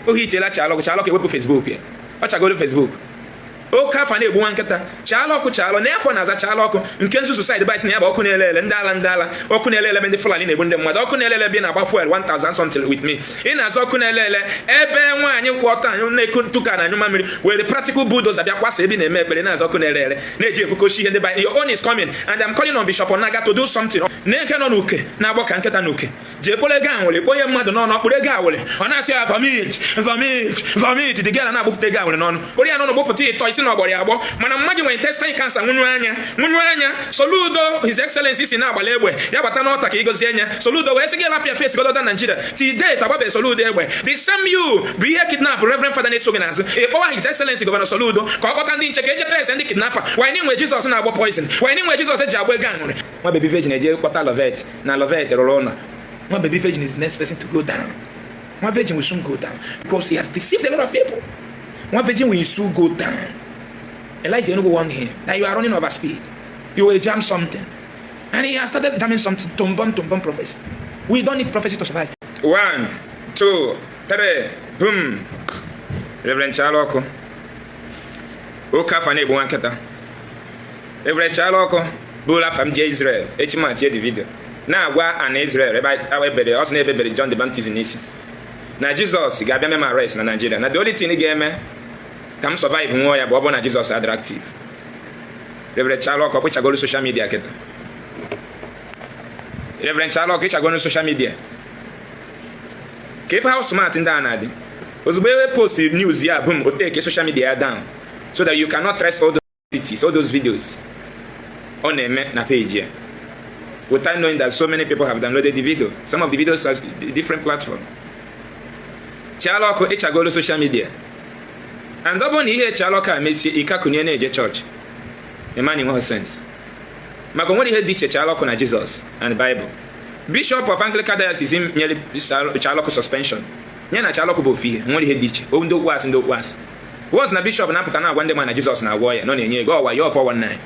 ohi itela Chaluoku ewepụ Facebook ya ọ chagoro Facebook oke afọ na-egbu nwa nkịta Chaluoku n'afọ na-aza Chaluoku nke nzuzu side by ya bụ ọkụ na-elele ndị ala ọkụ na-elele ndị Fulani na-egbu ndị mmadụ ọkụ na-elele bi na-agba fuel 1000 something with me ị na-azụ ọkụ na-elele ebe nwaanyị kwụ ọtọ anyị na-eku ntụka na anyụ mamịrị were practical bulldozer bịa kwasa ebi na-eme ekpere na-azụ ọkụ na-elele na-eji efukoshi ihe ndị by your own is coming and I'm calling on Bishop Onaga to do something na-eke nọ n'uke na-agbọ ka nkịta n'uke jee kpọrọ ego anwụrị kponye mmadụ n'ọnụ ọkpụrụ ego awụrị ọ na-asị ya vomit dị gara na-agbụpụta ego awụrị n'ọnụ kpụrụ ya n'ọnụ gbụpụta ịtọ isi na ọgbọrọ ya agbọ mana mmadụ nwere intestine cancer nwụnụ anya Soludo his excellency si na-agbala egbe ya gbata n'ọta ka igozie anya Soludo wee sị gị lapịa face gododa Nigeria till date agbabe Soludo egbe the same you bụ ihe kidnap Rev Fada na-eso gị n'azụ ịkpọwa his excellency gọvanọ Soludo ka ọ kpọta ndị nche ka eje trace ndị kidnapper wanyị nwe Jizọs na-agbọ poison wanyị nwe Jizọs eji agba ego aṅụrị nwa baby virgin eje kpọta Lovet na Lovet rụrụ ụlọ nwa baby virgin is the next person to go down nwa virgin will soon go down because he has deceived a lot of people nwa virgin will soon go down. Elijah no go warn him that you are running over speed. You will jam something. And he has started jamming something. Tombon prophecy. We don't need prophecy to survive. 1, 2, 3, boom. Rev Chaluoku. Oka fane bu wanketa. Rev Chaluoku. Bula from Israel. Echima tie the video. Na agwa an Israel. Ebebe also na Ebebe John the Baptist in isi. Na Jesus ga bia me arrest na Nigeria. Na the only thing ga eme come survive nwa ya bụ ọ bụ na Jesus attractive. Rev Chaluoku ọkpụchagoro social media kịta. Rev Chaluoku ịchagoro social media. Ka ife how smart ndị a na-adị. Ozugbo ewe post news ya boom o take social media ya down so that you cannot trace all those cities, all those videos on na page ya. Without knowing that so many people have downloaded the video. Some of the videos are different platforms. Chaluoku ịchagoro social media. And double ihe Chaluoku amesi ikakunye na eje church. A man in what sense. Maka nwere ihe dị iche Chaluoku na Jesus and the Bible. Bishop of Anglican Diocese nyere Chaluoku suspension. Nye na Chaluoku bụ ofihe, nwere ihe dị iche. O ndị okwu asị. Was na bishop na-apụta na-agwa ndị ma na Jesus na-agwọ ya, nọ na-enye ego ọwa ya 419.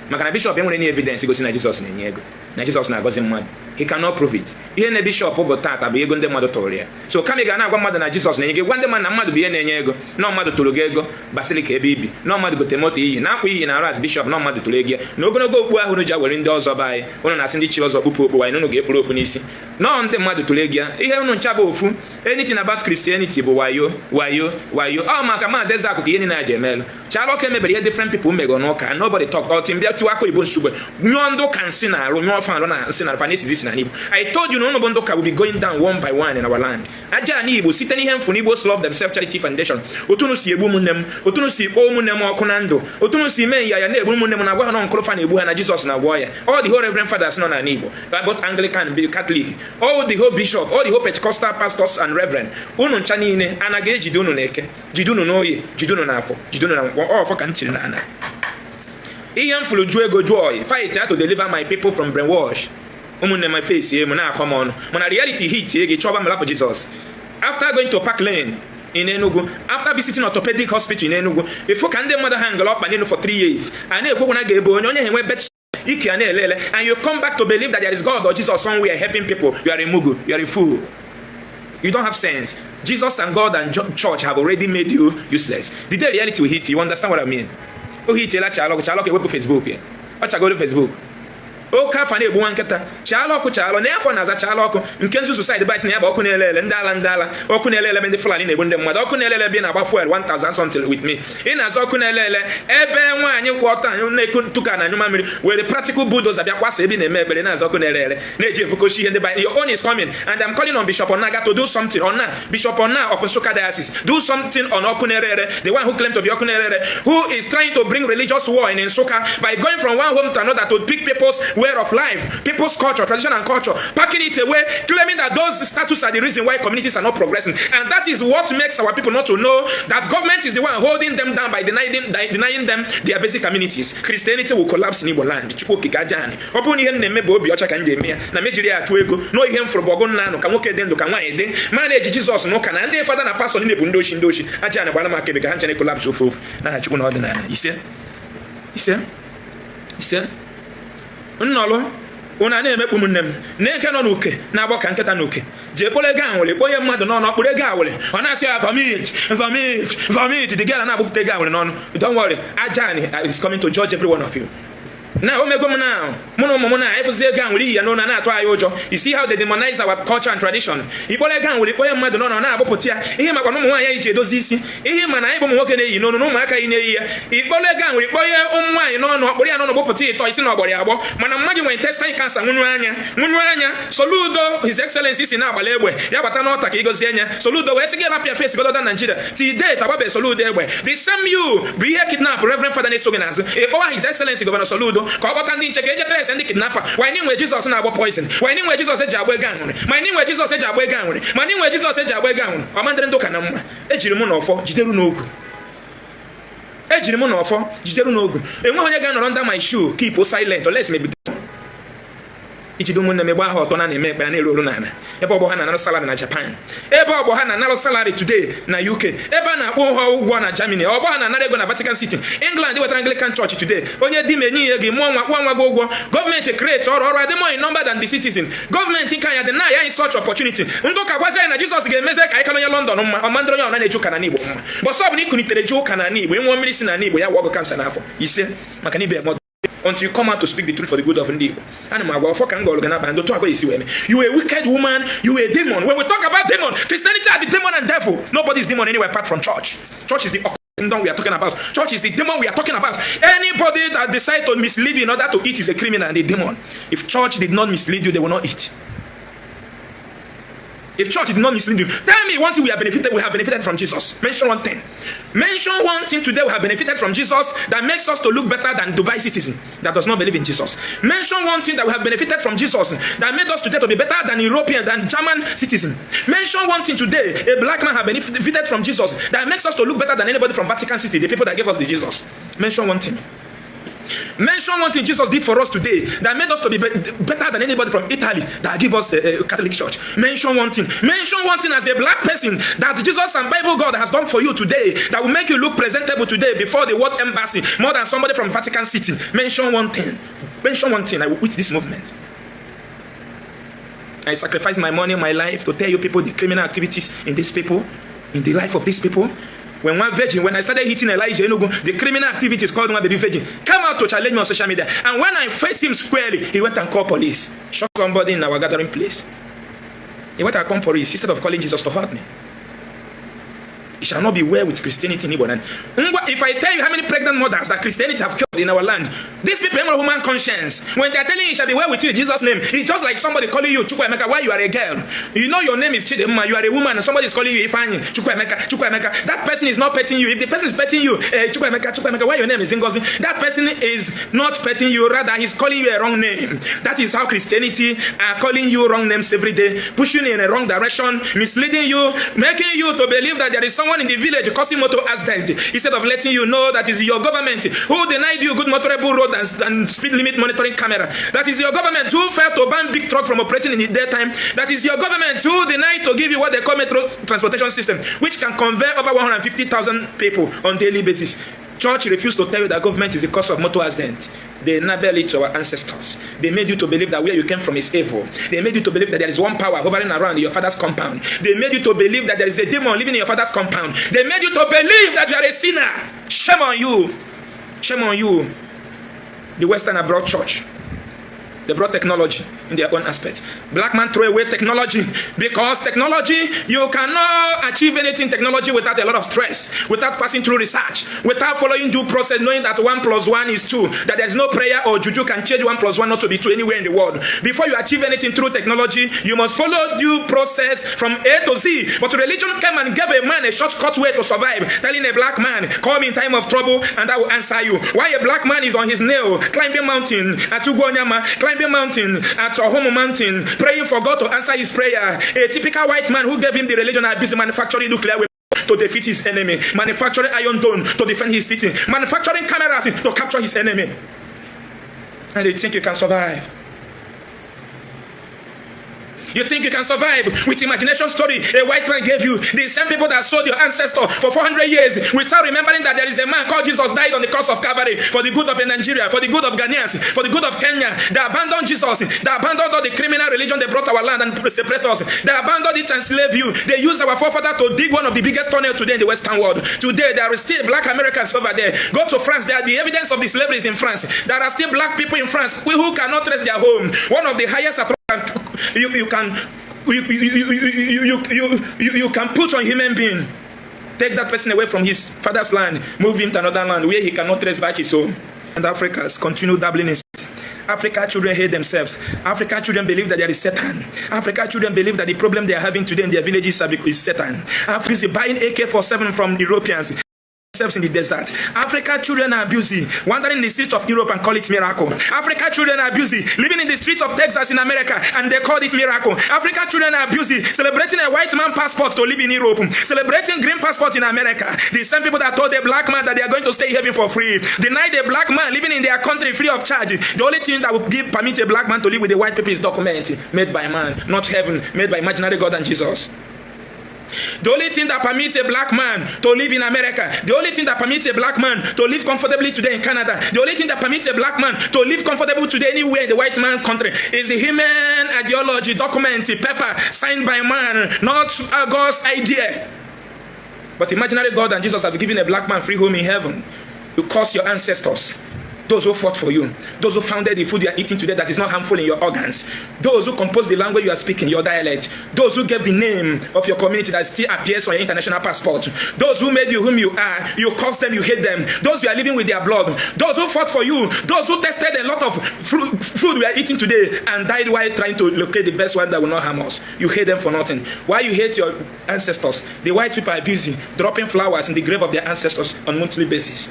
Maka na bishop enwere ni evidence gosi na Jesus na-enye ego. Na Jesus na-agọzi mmadụ. He cannot prove it. Ihe na bishop bụ tata bụ ego ndị mmadụ tụrụ ya. So kama ị ga na-agwa mmadụ na Jesus na-enye ego, gwa ndị mmadụ na mmadụ bụ ihe na-enye ego. Na mmadụ tụrụ gị ego, basilika ebe ibi. Na mmadụ gote moto iyi, na akwa iyi na arụ as bishop na mmadụ tụrụ ego ya. Na ogologo okpu ahụ ji awere ndị ọzọ baa anyị. Unu na-asị ndị chi ọzọ kpupu okpu anyị unu ga-ekpuru okpu n'isi. Na ndị mmadụ tụrụ ego ya. Ihe unu ncha bụ ofu. Anything about Christianity bụ wayo. Ọ maka Mathias Ezeaku ka ihe niile aja emelu. Chaluoku emebere ihe different people mego n'ụka and nobody talk about him. Bịa tiwa aka Igbo nsogbe. Nyụọ ndụ ka nsị na-arụ, nyụọ fan arụ na nsị na alfa n'isi na Igbo. I told you no Bondo will be going down one by one in our land. Aja ni Igbo site n'ihe mfu n'Igbo Love Themselves Charity Foundation. Otunu si egbu munnem, otunu si kpọ munnem ọkụ na ndụ, otunu si mee ya na egbu munnem na agwa ha na nkụrụ fa na egbu ha na Jesus na agwa ya. All the whole Reverend Fathers nọ na Igbo, both Anglican and Catholic, all the whole bishop, all the whole Pentecostal pastors and reverend. Unu ncha niile anaghị ejide unu n'eke, jide unu n'oyi, jide unu n'afọ, jide unu na nkwọ ọfọ ka ntiri na ana. Ihe mfulu ju ego joy, fight to deliver my people from brainwash. Umunne my face here, muna come on. Muna reality hit here, get trouble malapo Jesus. After going to Park Lane in Enugu, after visiting orthopedic hospital in Enugu, before can the mother hang up and for 3 years, and you come back to believe that there is God or Jesus somewhere helping people, you are a mugu, you are a fool. You don't have sense. Jesus and God and church have already made you useless. The day reality will hit you, understand what I mean? Oh, hit you like Chaluoku ewepụ Facebook here. Ọ chagoro Facebook. Oka fane egbu wanketa Chaluoku n'afọ na-aza Chaluoku nke nzuzu side by na ya bụ ọkụ na-elele ndị ala ọkụ na-elele ndị Fulani na-egbu ndị mmadụ ọkụ na-elele bi na-agba fuel 1000 something with me ị na-azụ ọkụ na-elele ebe nwaanyị kwụ ọtọ anyị na-eku ntụka na anyụ mamịrị were practical bulldozer bịa kwasa ebi na-eme ekpere na-azụ ọkụ na-elele na-eji efukoshi ihe ndị by your own is coming and I'm calling on Bishop Onaga to do something on Bishop Ona of Nsukka Diocese do something on okunaerere, the one who claimed to be okunaerere, who is trying to bring religious war in Nsukka by going from one home to another to pick people's way of life, people's culture, tradition and culture, packing it away, claiming that those statues are the reason why communities are not progressing. And that is what makes our people not to know that government is the one holding them down by denying them their basic communities. Christianity will collapse in Igbo land. No ihe mfuru bogo nanu ka nwoke dendo ka nwaanyị dị manage Jesus no kana ndị fada na pastor ni na-ebu ndoshi aja na gbana maka ebe ka ha nchane collapse ofu na ha chukwu na ọdịnala ise nnọlụ una na-emekpu nne m na-eke nọ n'uke na-agbọ ka nkịta n'uke jee kpọrọ ego anwụrị kpọnye mmadụ n'ọnụ ọkpụrụ ego anwụrị ọ na-asị ya vomit the girl na-abụpụta ego anwụrị n'ọnụ. Don't worry, Ajani is coming to judge every one of you. Now, now, you see how they demonize our culture and tradition. You see how they Saludo, His Excellency in Abalewe. Yabatanota, Saludo, where's the up your face, go to Nigeria. Today, Saludo, the same you be here kidnap Reverend Fada Nesoganas. His Excellency Governor Saludo. Kọbọtandị nche ka eje pes ndị kidnapper wanyị nwe Jizọs na-agba poison wanyị nwe Jizọs eji agba ego anwụrị manyị nwe Jizọs eji agba ego anwụrị manyị nwe Jizọs eji agba ego anwụrị ọmandịrị ndị ụka na mma ejiri m n'ọfọ jideru n'ogu enweghị onye ga-anọrọ under my shoe keep silent unless maybe ijido ụmụnne m egbe ahụ ọtọ na-eme ekpere na-eru oru n'ala ebe ọgbọ ha na-anara salary na Japan, ebe ọgbọ ha na-anara salary today na UK, ebe a na-akpọ ha ụgwọ na Germany, ọgbọ ha na-anara ego na Vatican City, England wetara Anglican Church today. Onye di menye ihe gị mụọ nwa gị ụgwọ. Gọọmenti create ọrụ adị more in number than the citizen. Gọọmenti nke anya dị na ya in such opportunity. Ndị ụka gwazi anyị na Jizọs ga-emeze ka anyị kalụ onye London mma, ọmandịrị onye ọna na-eju ụka na n'Igbo mma. Bọsọ ọ bụ na ikunitere ju ụka na n'Igbo, ịnwụọ mmiri si na n'Igbo ya wọgụ kansa n'afọ ise maka na ibe until you come out to speak the truth for the good of Ndi. You a wicked woman, you a demon. When we talk about demon, Christianity are the demon and devil. Nobody is demon anywhere apart from church. Church is the kingdom we are talking about. Church is the demon we are talking about. Anybody that decides to mislead you in order to eat is a criminal and a demon. If church did not mislead you, they will not eat. If church did not mislead you, tell me one thing we have benefited from Jesus. Mention one thing. Mention one thing today we have benefited from Jesus that makes us to look better than Dubai citizen that does not believe in Jesus. Mention one thing that we have benefited from Jesus that made us today to be better than European, than German citizen. Mention one thing today a black man have benefited from Jesus that makes us to look better than anybody from Vatican City, the people that gave us the Jesus. Mention one thing. Mention one thing Jesus did for us today that made us to be better than anybody from Italy that give us the Catholic Church. Mention one thing. Mention one thing as a black person that Jesus and Bible God has done for you today that will make you look presentable today before the world embassy more than somebody from Vatican City. Mention one thing. Mention one thing. I will quit this movement. I sacrifice my money, my life to tell you people the criminal activities in these people, in the life of these people. When one virgin, when I started hitting Elijah Enugu, the criminal activities called one baby virgin came out to challenge me on social media. And when I faced him squarely, he went and called police. Shot somebody in our gathering place. He went and called police instead of calling Jesus to hurt me. It shall not be well with Christianity in Igbo land. If I tell you how many pregnant mothers that Christianity have killed in our land, these people have human conscience. When they are telling you it shall be well with you in Jesus' name, it's just like somebody calling you Chukwuemeka while you are a girl. You know your name is Chidemma, you are a woman, and somebody is calling you Ifeanyi, Chukwuemeka. That person is not petting you. If the person is petting you, Chukwuemeka, why your name is Ngozi, that person is not petting you, rather he's calling you a wrong name. That is how Christianity are calling you wrong names every day, pushing you in a wrong direction, misleading you, making you to believe that there is someone in the village causing motor accident instead of letting you know that is your government who denied you good motorable road and speed limit monitoring camera. That is your government who failed to ban big truck from operating in the daytime. That is your government who denied to give you what they call metro transportation system, which can convey over 150,000 people on daily basis. Church refused to tell you that government is the cause of motor accident. They enable it to our ancestors. They made you to believe that where you came from is evil. They made you to believe that there is one power hovering around your father's compound. They made you to believe that there is a demon living in your father's compound. They made you to believe that you are a sinner. Shame on you. Shame on you. The Western abroad church. They brought technology in their own aspect. Black man throw away technology because technology, you cannot achieve anything technology without a lot of stress, without passing through research, without following due process, knowing that 1 + 1 is 2, that there is no prayer or juju can change 1 + 1 not to be 2 anywhere in the world. Before you achieve anything through technology, you must follow due process from A to Z. But religion came and gave a man a shortcut way to survive, telling a black man, call me in time of trouble and I will answer you. Why a black man is on his nail, climbing mountain at Ugonyama, climbing mountain at Ohomo mountain, praying for God to answer his prayer. A typical white man who gave him the religion are busy manufacturing nuclear weapons to defeat his enemy, manufacturing iron dome to defend his city, manufacturing cameras to capture his enemy. And they think you can survive. You think you can survive with imagination story a white man gave you? The same people that sold your ancestor for 400 years without remembering that there is a man called Jesus died on the cross of Calvary for the good of Nigeria, for the good of Ghanaians, for the good of Kenya. They abandoned Jesus. They abandoned all the criminal religion they brought our land and separate us. They abandoned it and slave you. They used our forefather to dig one of the biggest tunnels today in the Western world. Today there are still black Americans over there. Go to France. There are the evidence of the slavery is in France. There are still black people in France who cannot trace their home. One of the highest you can put on human being. Take that person away from his father's land, move him to another land where he cannot trace back his home. And Africans continue dabbling in. African children hate themselves. African children believe that there is Satan. African children believe that the problem they are having today in their villages is Satan. Africans are buying AK-47 from Europeans in the desert. African children are busy wandering in the streets of Europe and call it miracle. African children are busy living in the streets of Texas in America and they call it miracle. African children are busy celebrating a white man passport to live in Europe, celebrating green passport in America. The same people that told the black man that they are going to stay heaven for free deny the black man living in their country free of charge. The only thing that will permit a black man to live with the white people is document made by man, not heaven, made by imaginary God and Jesus. The only thing that permits a black man to live in America, the only thing that permits a black man to live comfortably today in Canada, the only thing that permits a black man to live comfortably today anywhere in the white man country is the human ideology document, paper signed by man, not God's idea. But imaginary God and Jesus have given a black man free home in heaven. You curse your ancestors. Those who fought for you, those who founded the food you are eating today that is not harmful in your organs, those who composed the language you are speaking, your dialect, those who gave the name of your community that still appears on your international passport, those who made you whom you are, you curse them, you hate them, those who are living with their blood, those who fought for you, those who tested a lot of food we are eating today and died while trying to locate the best one that will not harm us. You hate them for nothing. Why you hate your ancestors? The white people are busy dropping flowers in the grave of their ancestors on a monthly basis.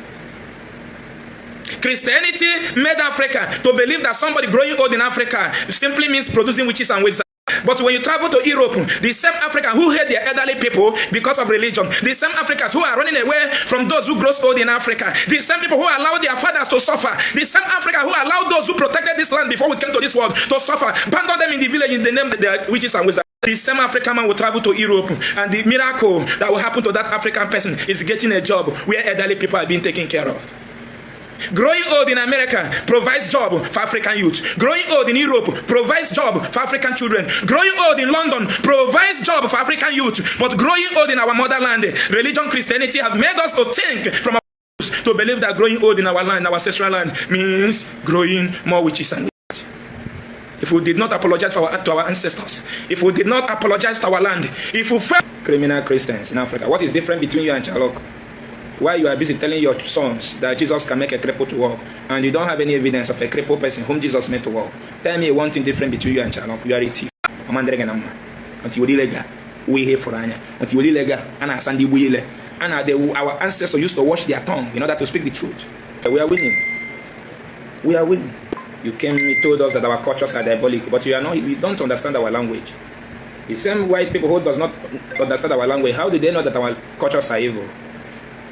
Christianity made Africa to believe that somebody growing old in Africa simply means producing witches and wizards. But when you travel to Europe, the same Africans who hate their elderly people because of religion, the same Africans who are running away from those who grow old in Africa, the same people who allow their fathers to suffer, the same Africans who allowed those who protected this land before we came to this world to suffer, abandon them in the village in the name of their witches and wizards. The same African man will travel to Europe, and the miracle that will happen to that African person is getting a job where elderly people are being taken care of. Growing old in America provides job for African youth. Growing old in Europe provides job for African children. Growing old in London provides job for African youth. But growing old in our motherland, religion, Christianity have made us to think from our roots to believe that growing old in our land, our ancestral land, means growing more witches and wizards. If we did not apologize to our ancestors, if we did not apologize to our land, if we felt criminal Christians in Africa, what is different between you and Chaluoku? Why you are busy telling your sons that Jesus can make a cripple to walk, and you don't have any evidence of a crippled person whom Jesus made to walk? Tell me one thing different between you and Chaluoku. You are a thief. Until you lega, we here for Anya. Until you lega, and I send you and our ancestors used to wash their tongue in order to speak the truth. We are winning. We are winning. You came, you told us that our cultures are diabolic, but you don't understand our language. The same white people who does not understand our language, how do they know that our cultures are evil?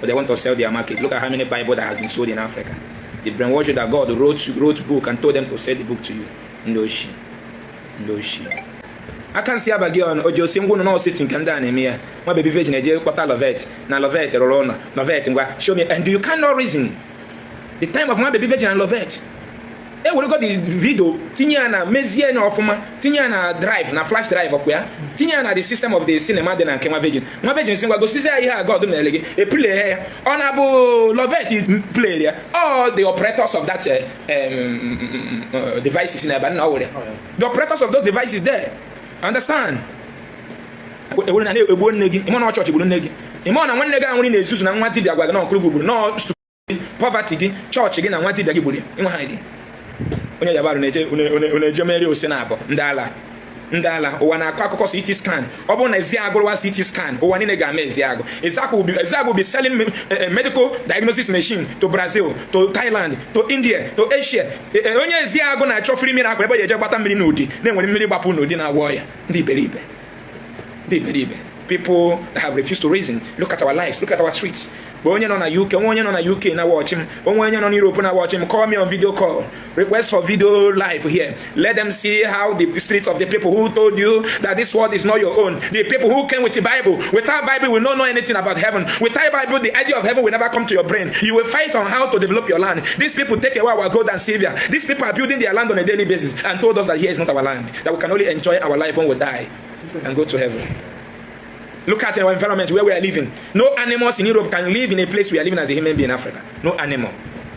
But they want to sell their market. Look at how many Bible that has been sold in Africa. They brainwash you that God wrote book and told them to sell the book to you. Ndoshi. I can see a girl on Ojo Simgo no sitting Kandana me. My baby virgin a quarter Lovette. Now Lovette Rolona. Lovette show me. And you cannot reason the time of my baby virgin and Lovette. They will got the video. Tinyana Mezier no forma. Tinyana drive na flash drive up where. Tinyana the system of the cinema then and came virgin. My virgin sing go see here God do me a play honorable Lovette play there. All the operators of that devices in Abana now. The operators of those devices there. Understand? We wouldn't have a good negi. Imon church wouldn't negi. Imon and one nega when they use and want to be a no club no poverty church again and want to be a good. In hiding. When you are Unejo Senabo, Ndala, or one akako CT scan, or one Ezeaku CT scan, or one in a game Ezeaku. Ezeaku will be selling medical diagnosis machine to Brazil, to Thailand, to India, to Asia. Only Ezeaku na chofri miracle, but you just bought a minute. Then when you bapu no dinner warrior, deep believe. people that have refused to reason. Look at our lives. Look at our streets. When you're on a UK, now watch him. When you're on Europe, now watch him. Call me on video call. Request for video live here. Let them see how the streets of the people who told you that this world is not your own. The people who came with the Bible. Without Bible, we don't know anything about heaven. Without Bible, the idea of heaven will never come to your brain. You will fight on how to develop your land. These people take away our God and Savior. These people are building their land on a daily basis and told us that here is not our land. That we can only enjoy our life when we die and go to heaven. Look at our environment where we are living. No animals in Europe can live in a place we are living as a human being in Africa. No animal.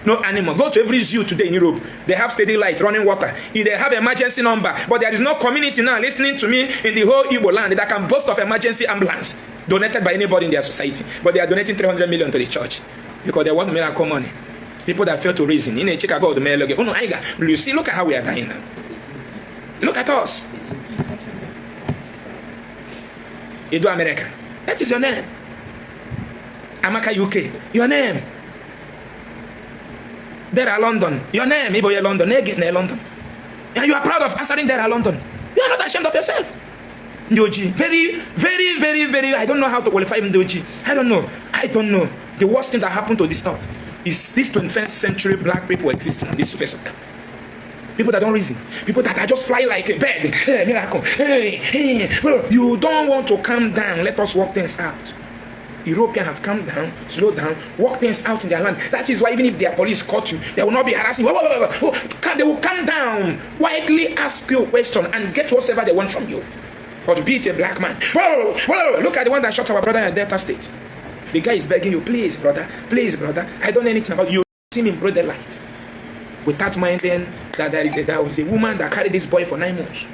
No animal. Go to every zoo today in Europe. They have steady lights, running water. If they have emergency number, but there is no community now listening to me in the whole Igbo land that can boast of emergency ambulance donated by anybody in their society. But they are donating 300 million to the church because they want miracle money. People that fail to reason. In a Chicago, the mail. You see, look at how we are dying now. Look at us. Edo America. That is your name. Amaka UK. Your name. Dera London. Your name. Iboye London. Nege London. And you are proud of answering Dera London. You are not ashamed of yourself. Ndoji. Very, very, very, very. I don't know how to qualify Ndoji. I don't know. The worst thing that happened to this earth is this 21st century black people existing on this face of earth. People that don't reason. People that are just fly like a bird. Hey, miracle. Hey. You don't want to calm down. Let us work things out. Europeans have calmed down, slowed down, work things out in their land. That is why even if their police caught you, they will not be harassing you. They will calm down, quietly ask you a question and get whatever they want from you. But be it a black man. Look at the one that shot our brother in Delta State. The guy is begging you, please, brother, I don't know anything about you. See him in broad daylight. Without minding that there was a woman that carried this boy for 9 months.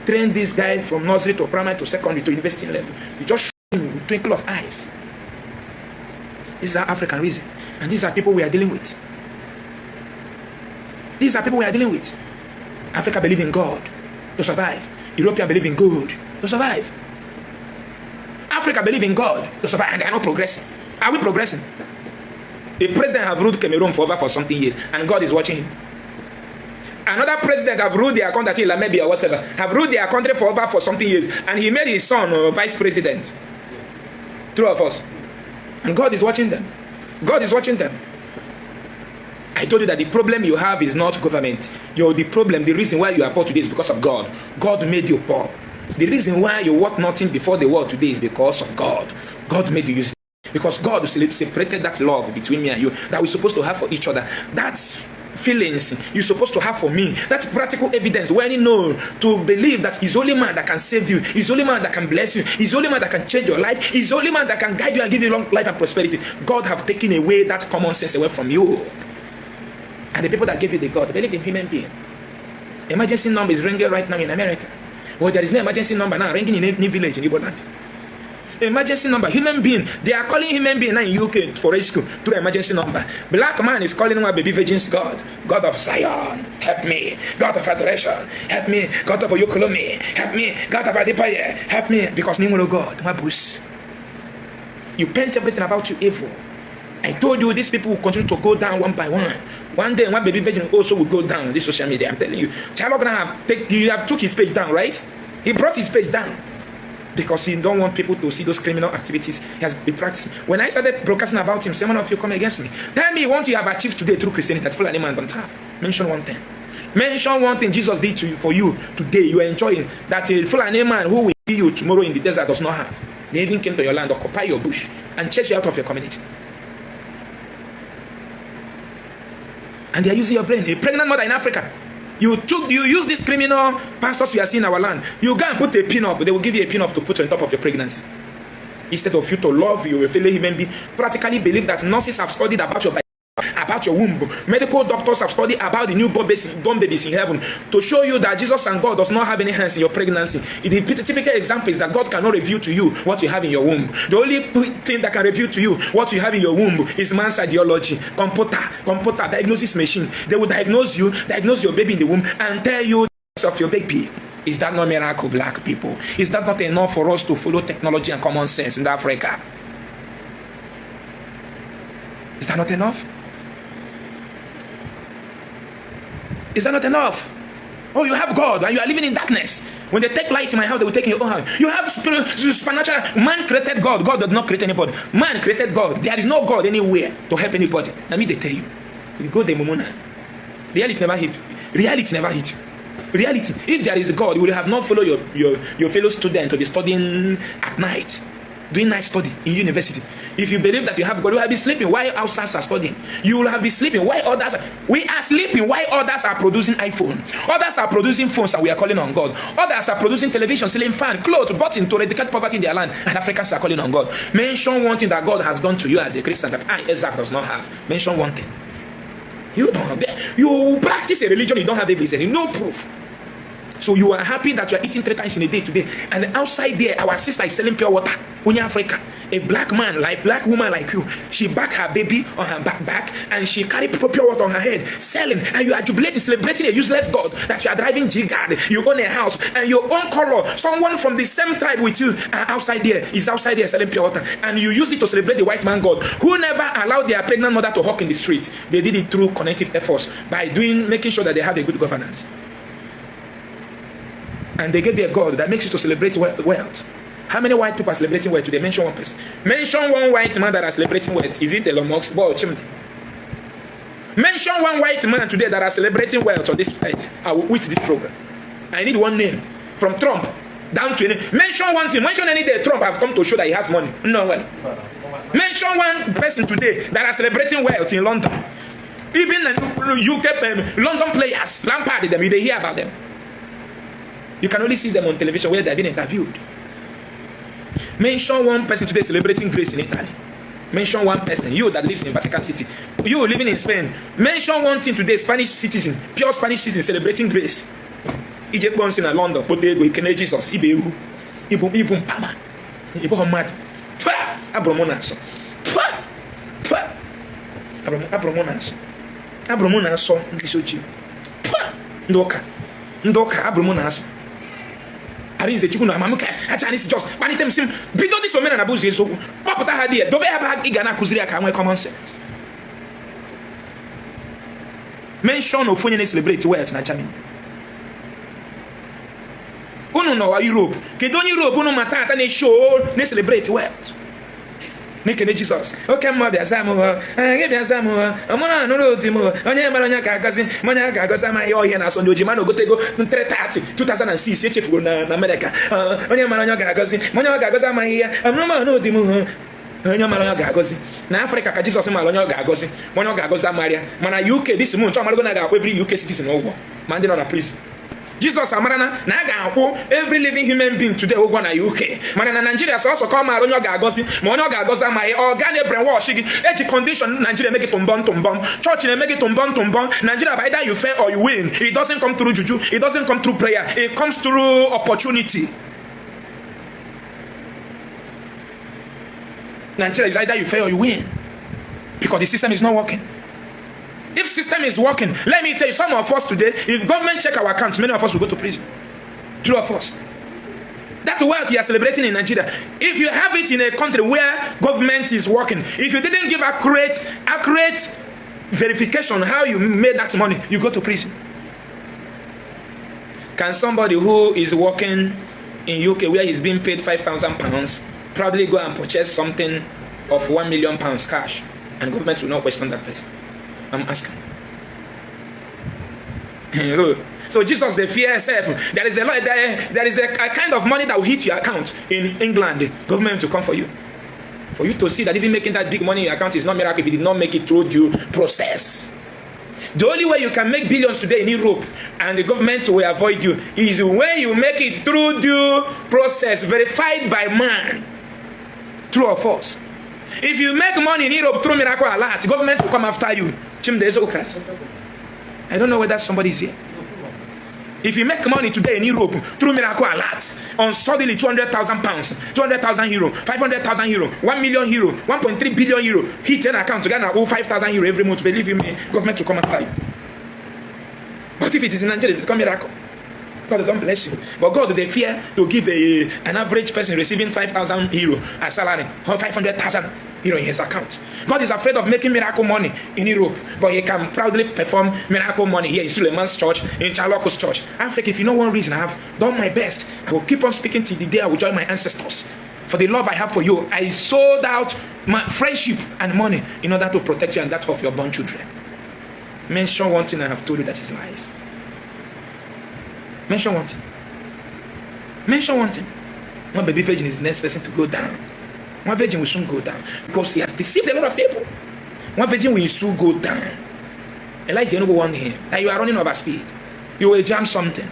Trained this guy from nursery to primary to secondary to university level. You just shoot him with twinkle of eyes. This is our African reason. And these are people we are dealing with. Africa believe in God to survive. European believe in good to survive. Africa believe in God to survive, and they are not progressing. Are we progressing? The president have ruled Cameroon for something years, and God is watching him. Another president have ruled their country, maybe or whatever, have ruled their country for something years, and he made his son vice president. 2 of us. And God is watching them. I told you that the problem you have is not government. The reason why you are poor today is because of God. God made you poor. The reason why you want nothing before the world today is because of God. God made you useless. Because God separated that love between me and you that we're supposed to have for each other. That's feelings you're supposed to have for me. That's practical evidence when you know to believe that He's the only man that can save you. He's the only man that can bless you. He's the only man that can change your life. He's the only man that can guide you and give you long life and prosperity. God have taken away that common sense away from you. And the people that gave you the God believe in human being. Emergency number is ringing right now in America. Well, there is no emergency number now ringing in any village in Igbo land. Emergency number, human being. They are calling human being now in UK for rescue through emergency number. Black man is calling one baby virgin's God. God of Zion, help me. God of adoration, help me. God of Oyokolomi, help me. God of Adepaye, help me. Because name of God, my bruise. You paint everything about you evil. I told you these people will continue to go down one by one. One day, one baby virgin also will go down on this social media. I'm telling you. You have took his page down, right? He brought his page down. Because he don't want people to see those criminal activities he has been practicing. When I started broadcasting about him, some of you come against me. Tell me what you have achieved today through Christianity that Fulani man don't have. Mention one thing. Mention one thing Jesus did for you today. You are enjoying that a Fulani man who will see you tomorrow in the desert does not have. They even came to your land, occupy your bush, and chase you out of your community. And they are using your brain. A pregnant mother in Africa. You use this criminal pastors we are seeing in our land. You go and put a pin up. They will give you a pin up to put on top of your pregnancy. Instead of you to love your fellow human being, practically believe that nurses have studied about your womb. Medical doctors have studied about the newborn babies in heaven to show you that Jesus and God does not have any hands in your pregnancy. The typical example is that God cannot reveal to you what you have in your womb. The only thing that can reveal to you what you have in your womb is man's ideology, computer diagnosis machine. They will diagnose your baby in the womb and tell you of your baby. Is that not miracle, black people? Is that not enough for us to follow technology and common sense in Africa? Is that not enough? Is that not enough? Oh, you have God and you are living in darkness. When they take light in my house, they will take in your own house. You have supernatural. Man created God. God did not create anybody. Man created God. There is no God anywhere to help anybody. Let me tell you. You go the Mumuna. Reality never hit. Reality never hit. Reality. If there is a God, you will have not followed your fellow student to be studying at night, doing night study in university. If you believe that you have God, you will be sleeping while outsiders are studying. You will have been sleeping while others we are sleeping while others are producing iPhone. Others are producing phones and we are calling on God. Others are producing television, selling fan, clothes, bought to eradicate poverty in their land, and Africans are calling on God. Mention one thing that God has done to you as a Christian that Ezeaku does not have. Mention one thing. You don't have that. You practice a religion, you don't have evidence, no proof. So you are happy that you are eating 3 times in a day today, and outside there, our sister is selling pure water. In Africa, a black woman like you, she back her baby on her back, and she carry pure water on her head, selling, and you are jubilating, celebrating a useless God that you are driving G-Guard. You own a house, and your own color, someone from the same tribe with you, outside there selling pure water, and you use it to celebrate the white man God who never allowed their pregnant mother to hawk in the street. They did it through connective efforts by making sure that they have a good governance. And they gave you a God that makes you to celebrate wealth. How many white people are celebrating wealth today? Mention one person. Mention one white man that are celebrating wealth. Is it Elon Musk? Mention one white man today that are celebrating wealth on this site with this program. I need one name. From Trump down to any. Mention one thing. Mention any day Trump has come to show that he has money. No way. Mention one person today that are celebrating wealth in London. Even UK London players, Lampard, them, you they hear about them. You can only see them on television where they've been interviewed. Mention one person today celebrating grace in Italy. Mention one person, you that lives in Vatican City. You living in Spain. Mention one thing today, Spanish citizen, pure Spanish citizen celebrating grace. Egypt bonds in London, Potego, Ikene Jesus, Ibehu, Ibum Pama, Ibohomad, Abromonaso, Abromonaso, Kishochi, Ndoka, Abromonaso. Arinze chukwu na mamuka Chinese just panitem sim bido this women na abuzu eso papata ha there dove aba igana kuziri aka nwe common sense. Mention of onye na celebrate wealth na Germany. Unu no Europe kedu onye Europe unu mata ata na show na celebrate wealth. Make Jesus. Okay, mother, Samu, give me Samu. I'm on no team. Onye mara ka agazi, manya ka agaza ma yo here na so ndojima no go tego 330 2006 chief na America. Onye mara ka agazi, manya ka agaza ma here. I'm no team. Onye mara ka agazi. Na Africa ka Jesus ma onye ga agazi. Manya ga agaza Maria. Mana UK this month, I'm going to go every UK citizen over. Man dey on prison. Jesus amarana na ga akwu every living human being today ogwa na UK. Mana na Nigeria so also come onye ga agozi, ma onye ga agozi amaghị organ brainwash gị eji condition Nigeria make it tombon. Church na make it tombon. Nigeria by either you fail or you win. It doesn't come through juju, it doesn't come through prayer. It comes through opportunity. Nigeria is either you fail or you win. Because the system is not working. If system is working, let me tell you, some of us today, if government check our accounts, many of us will go to prison. True of us. That's wealth you are celebrating in Nigeria. If you have it in a country where government is working, if you didn't give accurate verification how you made that money, you go to prison. Can somebody who is working in UK where he's being paid £5,000 probably go and purchase something of £1 million cash, and government will not question that person? I'm asking. So Jesus, the fear self. There is a kind of money that will hit your account in England. The government will come for you. For you to see that even making that big money in your account is not miracle if you did not make it through due process. The only way you can make billions today in Europe and the government will avoid you is when you make it through due process verified by man. True or false? If you make money in Europe through miracle alert, the government will come after you. I don't know whether somebody is here. If you make money today in Europe through miracle alert, on suddenly £200,000, 200,000 euro, 500,000 euro, 1 million euro, 1.3 billion euro, hit an account to get 5,000 euro every month, believe you me, government will come after you. But if it is in Nigeria, it becomes miracle. God don't bless you. But God, they fear to give an average person receiving 5,000 euro as salary or 500,000 in his account. God is afraid of making miracle money in Europe, but he can proudly perform miracle money here in Suleiman's church, in Chaluoku's church. I'm fake. If you know one reason, I have done my best. I will keep on speaking till the day I will join my ancestors. For the love I have for you, I sold out my friendship and money in order to protect you and that of your born children. Mention one thing I have told you that is lies. Mention one thing. Mention one thing. One baby virgin is the next person to go down. One virgin will soon go down because he has deceived a lot of people. One virgin will soon go down. Elijah no go warn him that you are running over speed. You will jam something.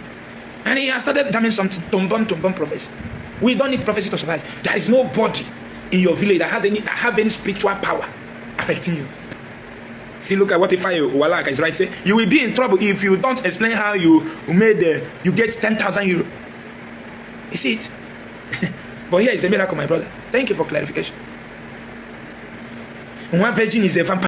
And he has started jamming something. Tumbum prophecy. We don't need prophecy to survive. There is nobody in your village that have any spiritual power affecting you. See, look at what if Walaka is right. Say you will be in trouble if you don't explain how you get 10,000 euros. You see it? But here is a miracle, my brother. Thank you for clarification. One virgin is a vampire.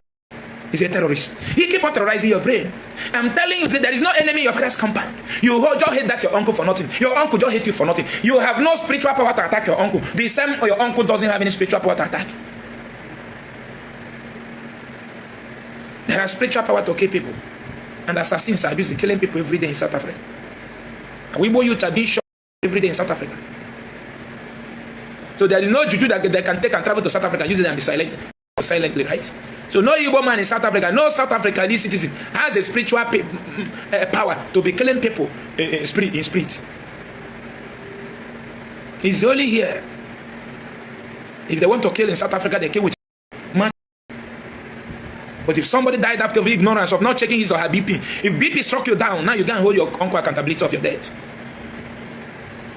He's a terrorist. He keep on terrorizing your brain. I'm telling you that there is no enemy in your father's compound. You just hate that your uncle for nothing. Your uncle just hate you for nothing. You have no spiritual power to attack your uncle. The same or your uncle doesn't have any spiritual power to attack. There are spiritual power to kill people. And assassins are busy killing people every day in South Africa. And we youth are being shot every day in South Africa. So there is no juju that they can take and travel to South Africa and use it and be silently, right? So no Igbo man in South Africa, no South African citizen has a spiritual power to be killing people in spirit. It's only here. If they want to kill in South Africa, they kill with man. But if somebody died after the ignorance of not checking his or her BP, if BP struck you down, now you can't hold your uncle accountability of your death.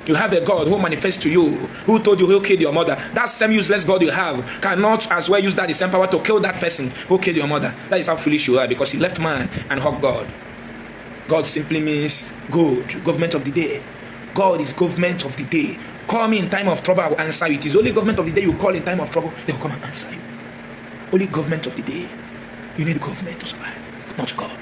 You have a God who manifests to you, who told you he'll kill your mother. That same useless God you have cannot as well use that same power to kill that person who killed your mother. That is how foolish you are, because you left man and hugged God. God simply means good, government of the day. God is government of the day. Call me in time of trouble, I will answer you. It is only government of the day you call in time of trouble, they will come and answer you. Only government of the day. You need government to survive, not God.